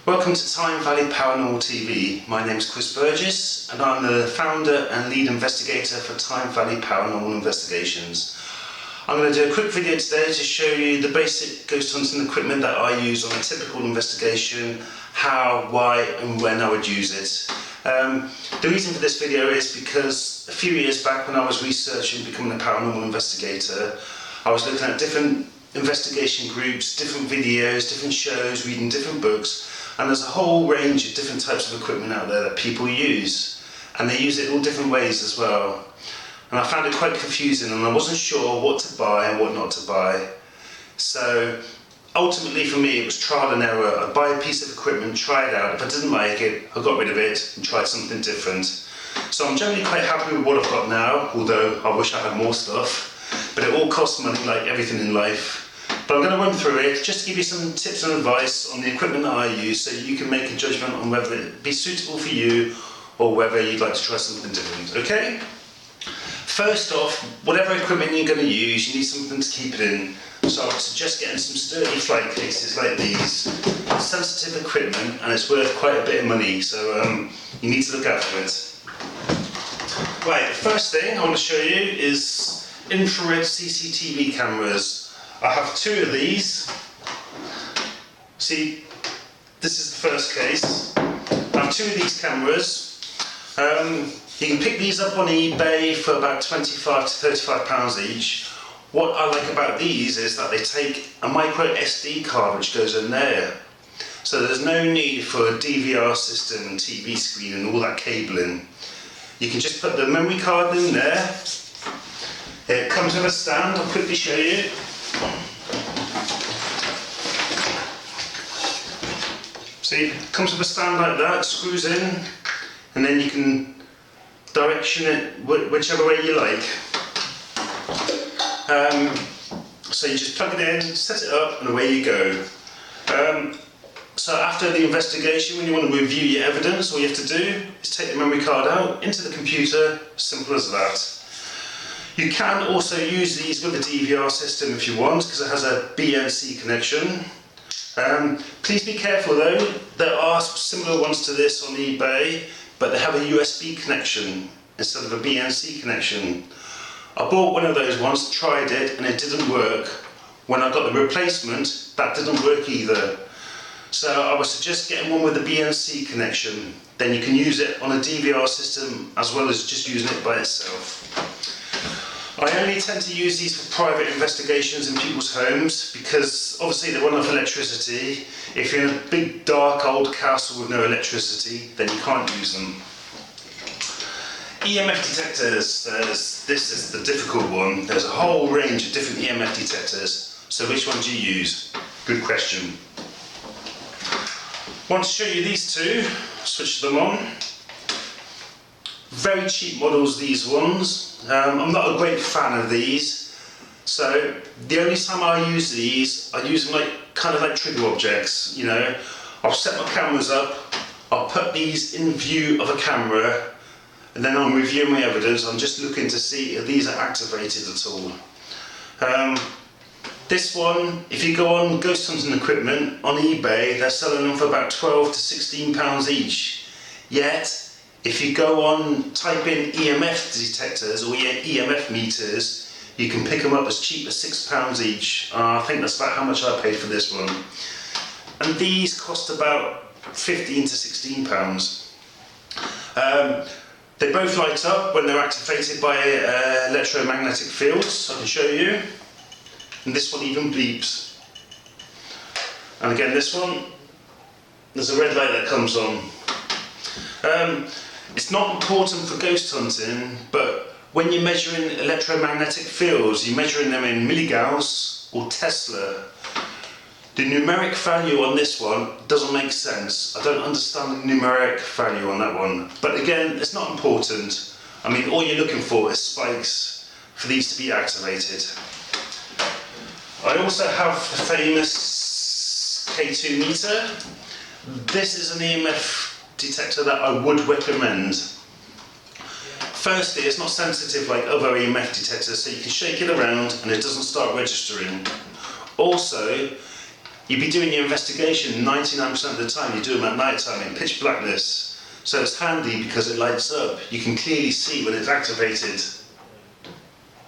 Welcome to Time Valley Paranormal TV. My name is Chris Burgess and I'm the founder and lead investigator for Time Valley Paranormal Investigations. I'm going to do a quick video today to show you the basic ghost hunting equipment that I use on a typical investigation, how, why and when I would use it. The reason for this video is because a few years back when I was researching becoming a paranormal investigator, I was looking at different investigation groups, different videos, different shows, reading different books, and there's a whole range of different types of equipment out there that people use, and they use it all different ways as well. And I found it quite confusing and I wasn't sure what to buy and what not to buy. So ultimately for me it was trial and error. I'd buy a piece of equipment, try it out, if I didn't like it, I got rid of it and tried something different. So I'm generally quite happy with what I've got now, although I wish I had more stuff, but it all costs money like everything in life. But I'm going to run through it just to give you some tips and advice on the equipment that I use so you can make a judgment on whether it be suitable for you or whether you'd like to try something different, okay? First off, whatever equipment you're going to use, you need something to keep it in. So I would suggest getting some sturdy flight cases like these. It's sensitive equipment and it's worth quite a bit of money, so you need to look out for it. Right, the first thing I want to show you is infrared CCTV cameras. I have two of these. See, this is the first case. I have two of these cameras. You can pick these up on eBay for about £25 to £35 each. What I like about these is that they take a micro SD card which goes in there. So there's no need for a DVR system, TV screen and all that cabling. You can just put the memory card in there. It comes with a stand, I'll quickly show you. See, it comes with a stand like that, screws in, and then you can direction it whichever way you like. So you just plug it in, set it up, and away you go. So after the investigation, when you want to review your evidence, all you have to do is take the memory card out into the computer, simple as that. You can also use these with a DVR system if you want, because it has a BNC connection. Please be careful though, there are similar ones to this on eBay, but they have a USB connection instead of a BNC connection. I bought one of those once, tried it, and it didn't work. When I got the replacement, that didn't work either. So I would suggest getting one with a BNC connection. Then you can use it on a DVR system as well as just using it by itself. I only tend to use these for private investigations in people's homes because obviously they run off electricity. If you're in a big dark old castle with no electricity, then you can't use them. EMF detectors, this is the difficult one. There's a whole range of different EMF detectors. So which one do you use? Good question. I want to show you these two, switch them on. Very cheap models, these ones. I'm not a great fan of these, so the only time I use these, I use them kind of like trigger objects. You know, I'll set my cameras up, I'll put these in view of a camera, and then I'm reviewing my evidence. I'm just looking to see if these are activated at all. This one, if you go on ghost hunting equipment on eBay, they're selling them for about £12 to £16 each. Yet, if you go on, type in EMF detectors or EMF meters, you can pick them up as cheap as £6 each. I think that's about how much I paid for this one. And these cost about £15 to £16. They both light up when they're activated by electromagnetic fields, I can show you. And this one even beeps. And again, this one, there's a red light that comes on. It's not important for ghost hunting, but when you're measuring electromagnetic fields, you're measuring them in milligauss or Tesla. The numeric value on this one doesn't make sense. I don't understand the numeric value on that one. But again, it's not important. I mean, all you're looking for is spikes for these to be activated. I also have the famous K2 meter. This is an EMF detector that I would recommend. Firstly, it's not sensitive like other EMF detectors, so you can shake it around and it doesn't start registering. Also, you'd be doing your investigation 99% of the time, you do them at night time in pitch blackness. So it's handy because it lights up. You can clearly see when it's activated.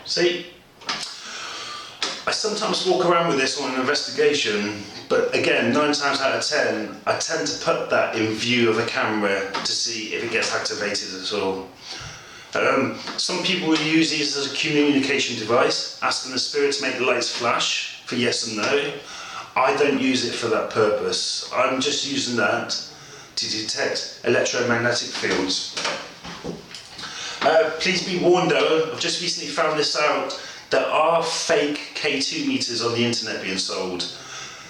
See? I sometimes walk around with this on an investigation, but again, 9 times out of 10, I tend to put that in view of a camera to see if it gets activated at all. Some people will use these as a communication device, asking the spirit to make the lights flash for yes and no. I don't use it for that purpose. I'm just using that to detect electromagnetic fields. Please be warned though, I've just recently found this out. There are fake K2 meters on the internet being sold.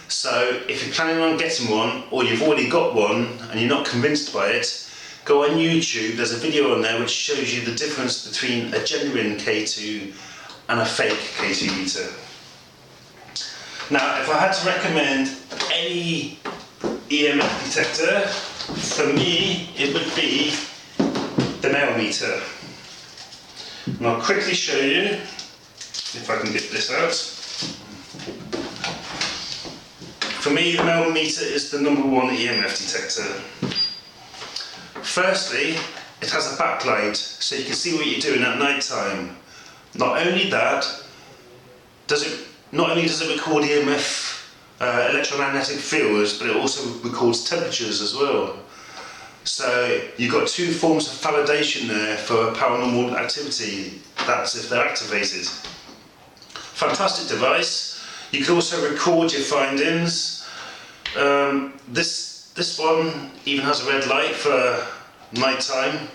So if you're planning on getting one, or you've already got one and you're not convinced by it, go on YouTube. There's a video on there which shows you the difference between a genuine K2 and a fake K2 meter. Now, if I had to recommend any EMF detector, for me it would be the male meter. And I'll quickly show you, if I can get this out. For me, the male meter is the #1 EMF detector. Firstly, it has a backlight, so you can see what you're doing at night time. Not only does it record EMF electromagnetic fields, but it also records temperatures as well. So you've got 2 forms of validation there for paranormal activity. That's if they're activated. Fantastic device. You can also record your findings. This one even has a red light for night time.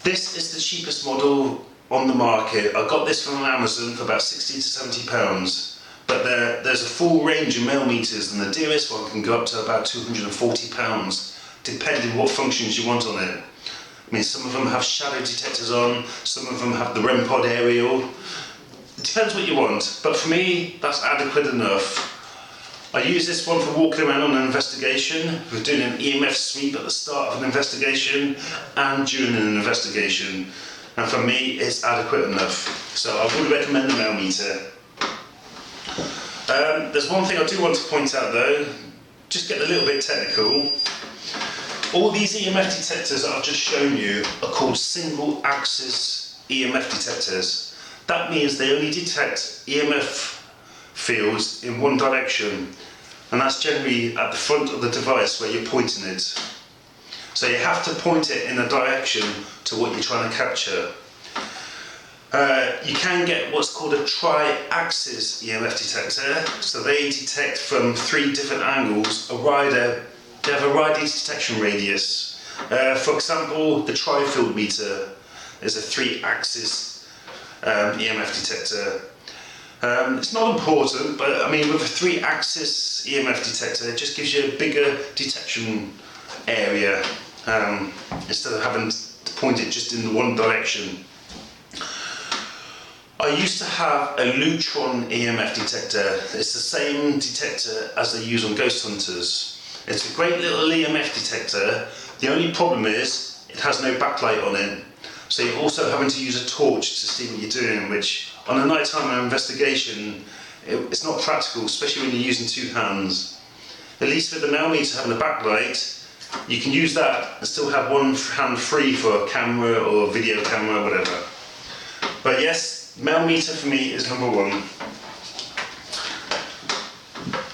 This is the cheapest model on the market. I got this from Amazon for about £60 to £70. But there's a full range of male meters, and the dearest one can go up to about £240, depending what functions you want on it. I mean, some of them have shadow detectors on, some of them have the REM pod aerial. It depends what you want, but for me, that's adequate enough. I use this one for walking around on an investigation, for doing an EMF sweep at the start of an investigation and during an investigation. And for me, it's adequate enough. So I would recommend the male meter. There's one thing I do want to point out though, just get a little bit technical. All these EMF detectors that I've just shown you are called single axis EMF detectors. That means they only detect EMF fields in one direction, and that's generally at the front of the device where you're pointing it. So you have to point it in a direction to what you're trying to capture. You can get what's called a tri-axis EMF detector, so they detect from 3 different angles. They have a radius detection radius. For example, the tri-field meter is a 3-axis EMF detector. It's not important, but I mean, with a 3-axis EMF detector, it just gives you a bigger detection area instead of having to point it just in one direction. I used to have a Lutron EMF detector. It's the same detector as they use on ghost hunters. It's a great little EMF detector. The only problem is it has no backlight on it. So you're also having to use a torch to see what you're doing, which on a nighttime investigation, it's not practical, especially when you're using 2 hands. At least with the male meter having a backlight, you can use that and still have one hand free for a camera or a video camera, whatever. But yes, male meter for me is #1.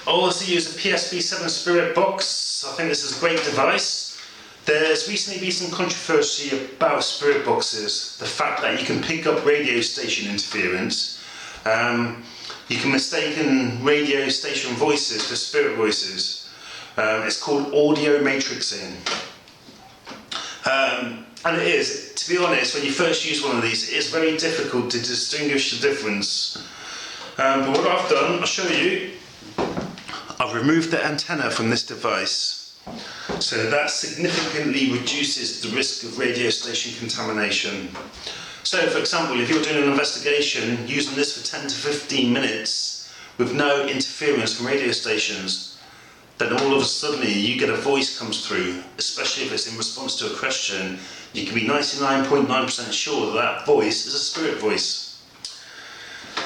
I also use a PSP7 Spirit box. I think this is a great device. There's recently been some controversy about spirit boxes. The fact that you can pick up radio station interference. You can mistake radio station voices for spirit voices. It's called audio matrixing. And it is, to be honest, when you first use one of these, it is very difficult to distinguish the difference. But what I've done, I'll show you. I've removed the antenna from this device. So that significantly reduces the risk of radio station contamination. So for example, if you're doing an investigation using this for 10 to 15 minutes with no interference from radio stations, then all of a sudden you get a voice comes through, especially if it's in response to a question. You can be 99.9% sure that voice is a spirit voice.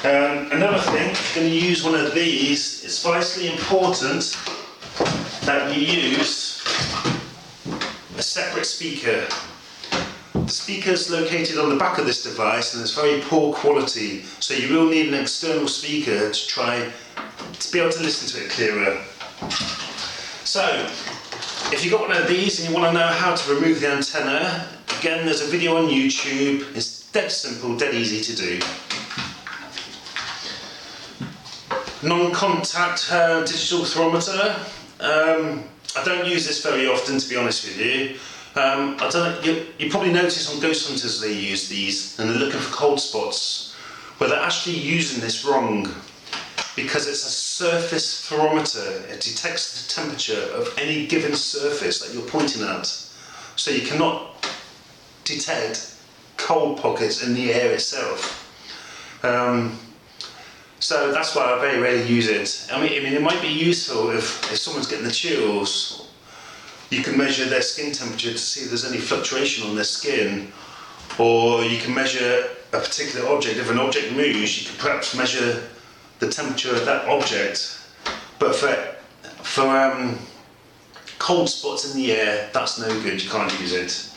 Another thing, if you're going to use one of these, it's vitally important that you use a separate speaker. The speaker is located on the back of this device and it's very poor quality, so you will need an external speaker to try to be able to listen to it clearer. So, if you've got one of these and you want to know how to remove the antenna, again there's a video on YouTube. It's dead simple, dead easy to do. Non-contact digital thermometer. I don't use this very often, to be honest with you. You probably notice on ghost hunters they use these and they're looking for cold spots, where they're actually using this wrong, because it's a surface thermometer. It detects the temperature of any given surface that you're pointing at, so you cannot detect cold pockets in the air itself. So that's why I very rarely use it. I mean it might be useful if someone's getting the chills. You can measure their skin temperature to see if there's any fluctuation on their skin, or you can measure a particular object. If an object moves, you can perhaps measure the temperature of that object. But for cold spots in the air, that's no good, you can't use it.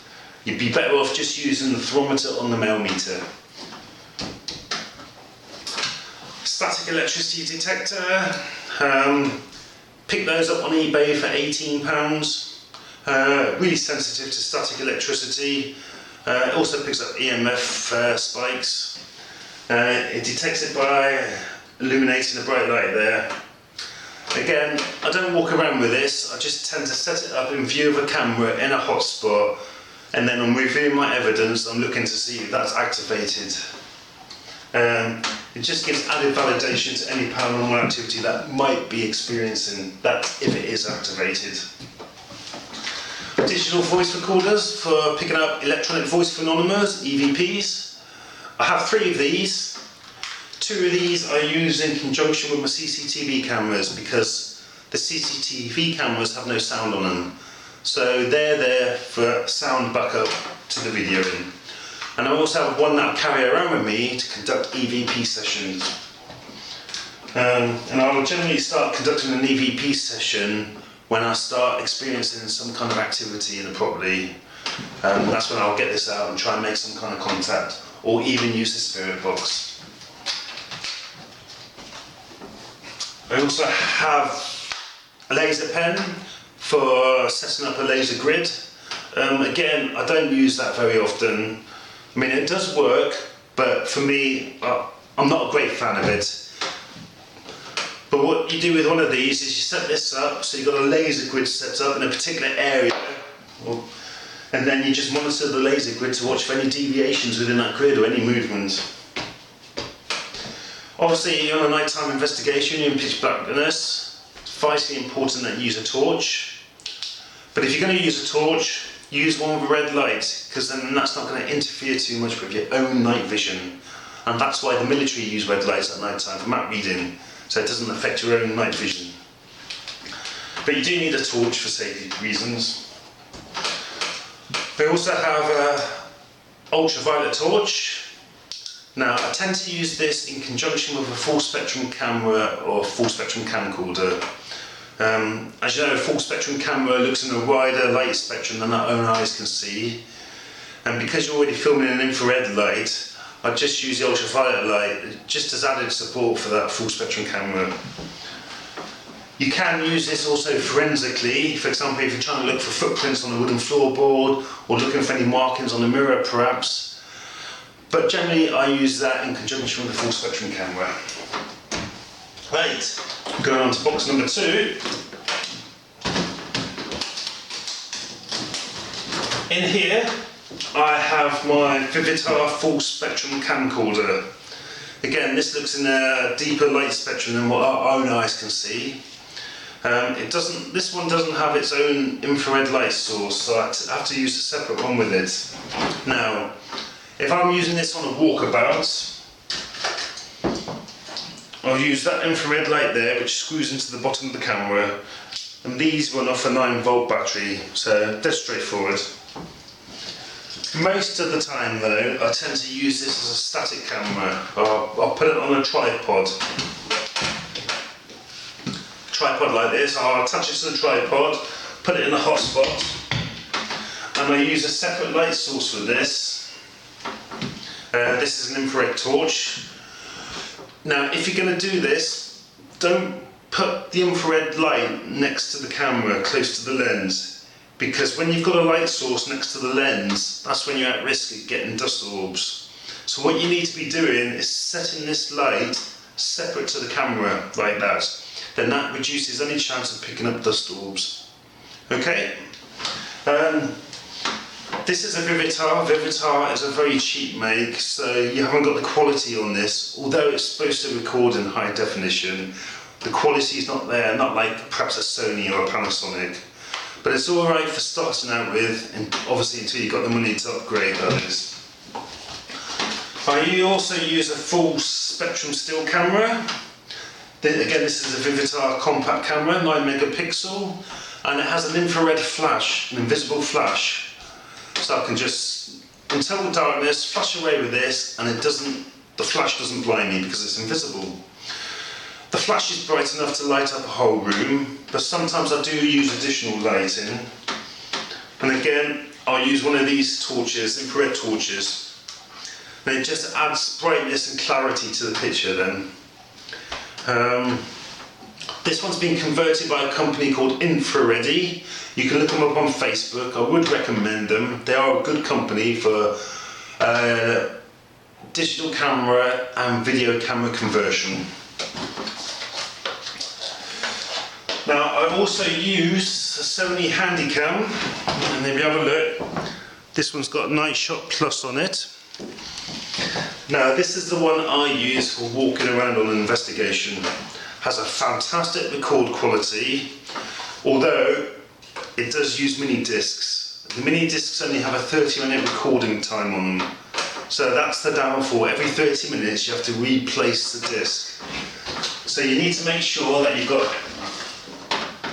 You'd be better off just using the thermometer on the millimeter. Static electricity detector. Pick those up on eBay for £18. Really sensitive to static electricity. It also picks up EMF spikes. It detects it by illuminating a bright light there. Again, I don't walk around with this, I just tend to set it up in view of a camera in a hotspot, and then I'm reviewing my evidence, I'm looking to see if that's activated. It just gives added validation to any paranormal activity that might be experiencing that, if it is activated. Digital voice recorders for picking up electronic voice phenomena, EVPs. I have 3 of these. 2 of these I use in conjunction with my CCTV cameras, because the CCTV cameras have no sound on them. So they're there for sound backup to the videoing. And I also have one that I carry around with me to conduct EVP sessions. And I will generally start conducting an EVP session when I start experiencing some kind of activity in the property. That's when I'll get this out and try and make some kind of contact, or even use the spirit box. I also have a laser pen for setting up a laser grid. Again, I don't use that very often. I mean, it does work, but for me, I'm not a great fan of it. But what you do with one of these is you set this up, so you've got a laser grid set up in a particular area, and then you just monitor the laser grid to watch for any deviations within that grid or any movement. Obviously, you're on a nighttime investigation, you're in pitch blackness. It's vitally important that you use a torch. But if you're going to use a torch, use one with a red light, because then that's not going to interfere too much with your own night vision. And that's why the military use red lights at night time for map reading, so it doesn't affect your own night vision. But you do need a torch for safety reasons. We also have an ultraviolet torch. Now, I tend to use this in conjunction with a full spectrum camera or full spectrum camcorder. As you know, a full spectrum camera looks in a wider light spectrum than our own eyes can see. And because you're already filming in an infrared light, I just use the ultraviolet light just as added support for that full spectrum camera. You can use this also forensically. For example, if you're trying to look for footprints on a wooden floorboard, or looking for any markings on the mirror perhaps. But generally I use that in conjunction with the full spectrum camera. Right, going on to box number 2. In here I have my Vivitar full spectrum camcorder. Again, this looks in a deeper light spectrum than what our own eyes can see. This one doesn't have its own infrared light source, so I have to use a separate one with it. Now, if I'm using this on a walkabout, I'll use that infrared light there, which screws into the bottom of the camera, and these run off a 9-volt battery, so that's straightforward. Most of the time though, I tend to use this as a static camera. I'll put it on a tripod. Tripod like this, I'll attach it to the tripod, put it in a hotspot, and I use a separate light source for this. This is an infrared torch. Now if you're going to do this, don't put the infrared light next to the camera, close to the lens, because when you've got a light source next to the lens, that's when you're at risk of getting dust orbs. So what you need to be doing is setting this light separate to the camera, like that. Then that reduces any chance of picking up dust orbs. Okay? This is a Vivitar. Vivitar is a very cheap make, so you haven't got the quality on this. Although it's supposed to record in high definition, the quality is not there, not like perhaps a Sony or a Panasonic. But it's alright for starting out with, and obviously until you've got the money to upgrade, that is. I also use a full spectrum still camera. Again, this is a Vivitar compact camera, 9 megapixel, and it has an infrared flash, an invisible flash. So I can just, in total darkness, flash away with this, and the flash doesn't blind me because it's invisible. The flash is bright enough to light up a whole room, but sometimes I do use additional lighting. And again, I'll use one of these torches, infrared torches, and it just adds brightness and clarity to the picture then. This one's been converted by a company called Infraready. You can look them up on Facebook. I would recommend them. They are a good company for digital camera and video camera conversion. Now I also use a Sony Handycam, and if you have a look, this one's got Night Shot Plus on it. Now this is the one I use for walking around on an investigation. Has a fantastic record quality, although it does use mini discs. The mini discs only have a 30-minute recording time on them, so that's the downfall. Every 30 minutes you have to replace the disc. So you need to make sure that you've got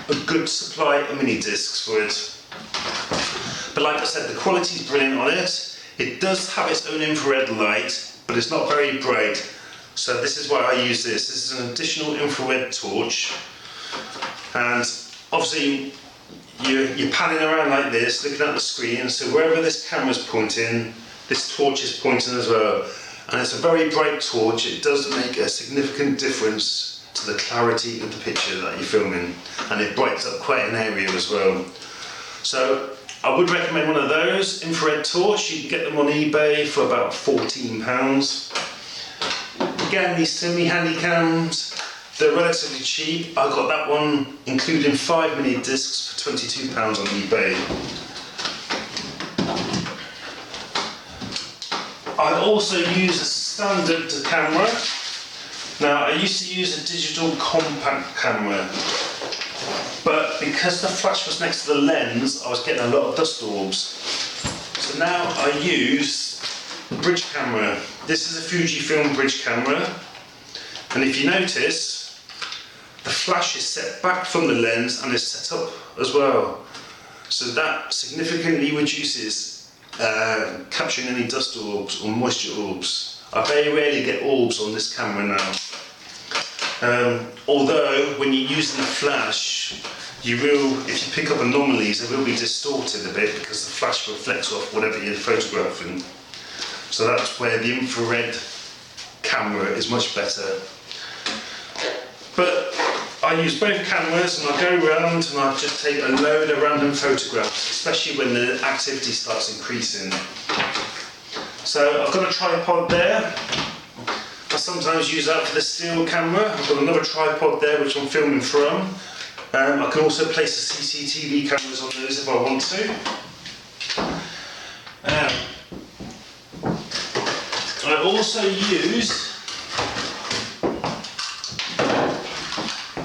a good supply of mini discs for it. But like I said, the quality is brilliant on it. It does have its own infrared light, but it's not very bright. So this is why I use this. This is an additional infrared torch, and obviously you're panning around like this, looking at the screen, so wherever this camera's pointing, this torch is pointing as well. And it's a very bright torch. It does make a significant difference to the clarity of the picture that you're filming, and it brightens up quite an area as well. So I would recommend one of those, infrared torch. You can get them on eBay for about £14. Again, these Sony Handycams, they're relatively cheap. I got that one including 5 mini discs for £22 on eBay. I also use a standard camera. Now I used to use a digital compact camera, but because the flash was next to the lens, I was getting a lot of dust orbs. So now I use a bridge camera. This is a Fuji film bridge camera, and if you notice, the flash is set back from the lens and is set up as well. So that significantly reduces capturing any dust orbs or moisture orbs. I very rarely get orbs on this camera now. Although when you're using the flash, you will, if you pick up anomalies, they will be distorted a bit because the flash reflects off whatever you're photographing. So that's where the infrared camera is much better. But I use both cameras, and I go around and I just take a load of random photographs, especially when the activity starts increasing. So I've got a tripod there. I sometimes use that for the still camera. I've got another tripod there which I'm filming from. I can also place the CCTV cameras on those if I want to. I also use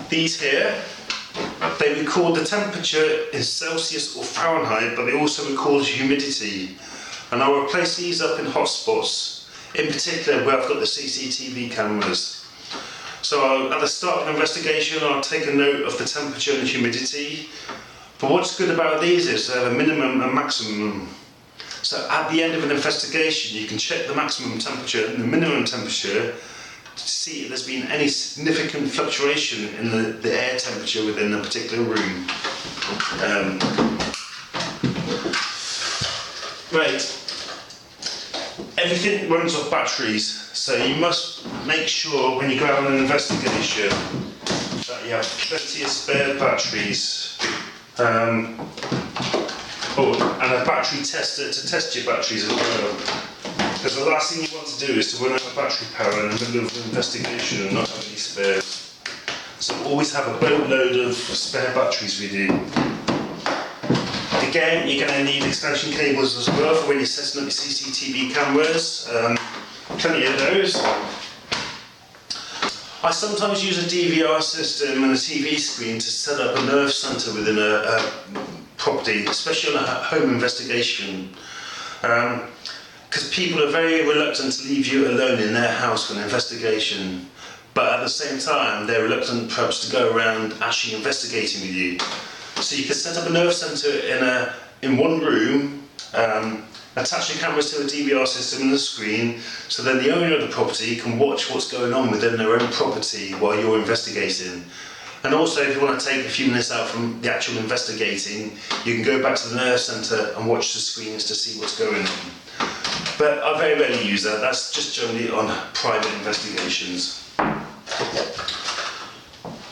these here. They record the temperature in Celsius or Fahrenheit, but they also record humidity. And I'll replace these up in hotspots, in particular where I've got the CCTV cameras. So at the start of an investigation, I'll take a note of the temperature and humidity. But what's good about these is they have a minimum and maximum. So at the end of an investigation, you can check the maximum temperature and the minimum temperature to see if there's been any significant fluctuation in the air temperature within a particular room. Right, everything runs off batteries, so you must make sure when you go out on an investigation that you have plenty of spare batteries. And a battery tester to test your batteries as well. Because the last thing you want to do is to run out of battery power in the middle of an investigation and not have any spares. So always have a boatload of spare batteries with you. Again, you're going to need extension cables as well for when you're setting up your CCTV cameras. Plenty of those. I sometimes use a DVR system and a TV screen to set up a nerve centre within a property, especially on a home investigation. Because people are very reluctant to leave you alone in their house for an investigation, but at the same time they're reluctant perhaps to go around actually investigating with you. So you can set up a nerve centre in one room, attach your cameras to a DVR system and a screen, so then the owner of the property can watch what's going on within their own property while you're investigating. And also, if you want to take a few minutes out from the actual investigating, you can go back to the nerve centre and watch the screens to see what's going on. But I very rarely use that. That's just generally on private investigations. I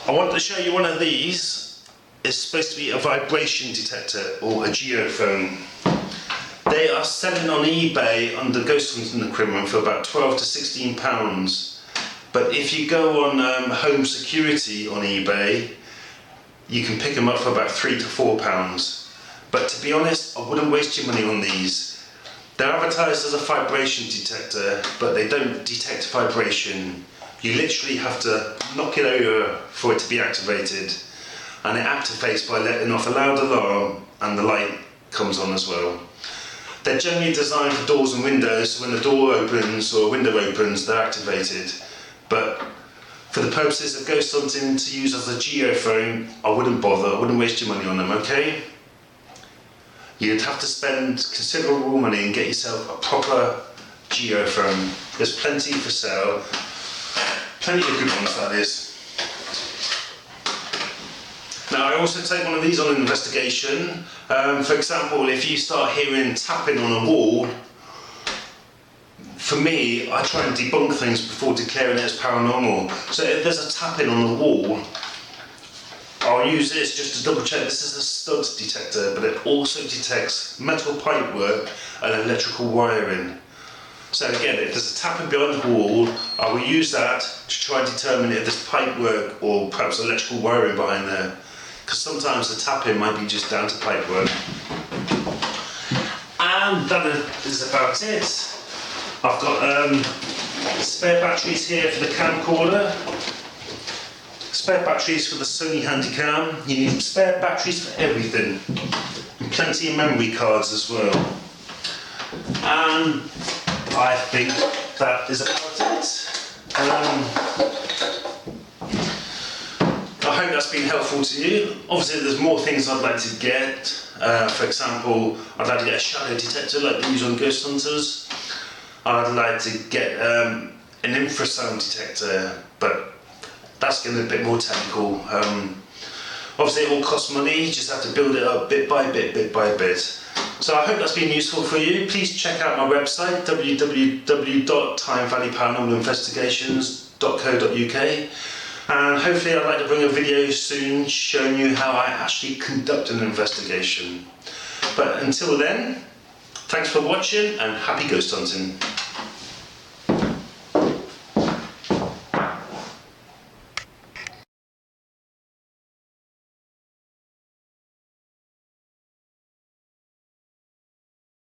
want to show you one of these. It's supposed to be a vibration detector or a geophone. They are selling on eBay under ghost hunting equipment for about £12 to £16. But if you go on home security on eBay, you can pick them up for about £3 to £4. But to be honest, I wouldn't waste your money on these. They're advertised as a vibration detector, but they don't detect vibration. You literally have to knock it over for it to be activated. And it activates by letting off a loud alarm, and the light comes on as well. They're generally designed for doors and windows, so when the door opens or a window opens, they're activated. But for the purposes of ghost hunting, to use as a geophone, I wouldn't bother, I wouldn't waste your money on them, okay? You'd have to spend considerable money and get yourself a proper geophone. There's plenty for sale, plenty of good ones that is. Now I also take one of these on an investigation. For example, if you start hearing tapping on a wall, for me, I try and debunk things before declaring it as paranormal. So if there's a tapping on the wall, I'll use this just to double check. This is a stud detector, but it also detects metal pipe work and electrical wiring. So again, if there's a tapping behind the wall, I will use that to try and determine if there's pipe work or perhaps electrical wiring behind there. Because sometimes the tapping might be just down to pipe work. And that is about it. I've got spare batteries here for the camcorder, spare batteries for the Sony Handycam. You need spare batteries for everything, and plenty of memory cards as well. And I think that is about it. I hope that's been helpful to you. Obviously there's more things I'd like to get. For example, I'd like to get a shadow detector like they use on ghost hunters. I'd like to get an infrasound detector, but that's going to be a bit more technical. Obviously it all costs money, you just have to build it up bit by bit, bit by bit. So I hope that's been useful for you. Please check out my website, www.timevalleyparanormalinvestigations.co.uk, and hopefully I'd like to bring a video soon showing you how I actually conduct an investigation. But until then, thanks for watching and happy ghost hunting.